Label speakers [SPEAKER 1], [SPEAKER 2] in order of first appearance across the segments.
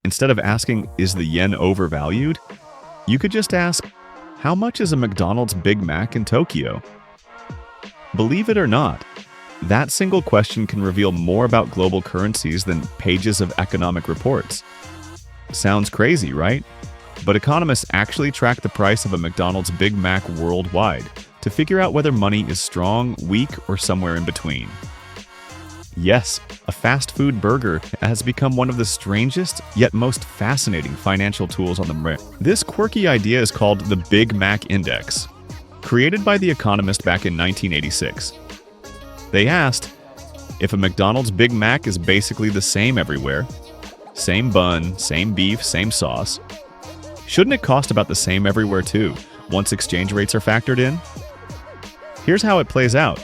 [SPEAKER 1] Instead of asking, is the yen overvalued? You could just ask, how much is a McDonald's Big Mac in Tokyo? Believe it or not, that single question can reveal more about global currencies than pages of economic reports. Sounds crazy, right? But economists actually track the price of a McDonald's Big Mac worldwide to figure out whether money is strong, weak, or somewhere in between. Yes, a fast food burger has become one of the strangest yet most fascinating financial tools on the market. This quirky idea is called the Big Mac Index, created by The Economist back in 1986. They asked, if a McDonald's Big Mac is basically the same everywhere, same bun, same beef, same sauce, shouldn't it cost about the same everywhere too, once exchange rates are factored in? Here's how it plays out.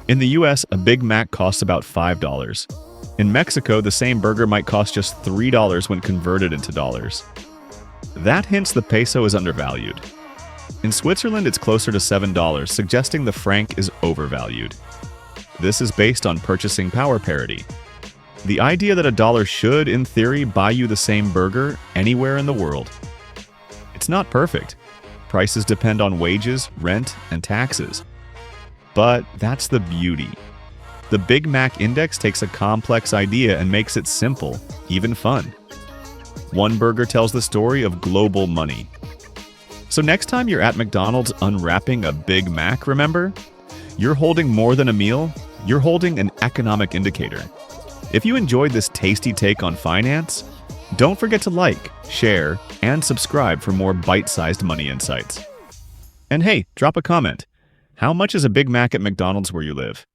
[SPEAKER 1] In the US, a Big Mac costs about $5. In Mexico, the same burger might cost just $3 when converted into dollars. That hints the peso is undervalued. In Switzerland, it's closer to $7, suggesting the franc is overvalued. This is based on purchasing power parity. The idea that a dollar should, in theory, buy you the same burger anywhere in the world. It's not perfect. Prices depend on wages, rent, and taxes. But that's the beauty. The Big Mac Index takes a complex idea and makes it simple, even fun. One burger tells the story of global money. So next time you're at McDonald's unwrapping a Big Mac, remember? You're holding more than a meal, you're holding an economic indicator. If you enjoyed this tasty take on finance, don't forget to like, share, and subscribe for more bite-sized money insights. And hey, drop a comment. How much is a Big Mac at McDonald's where you live?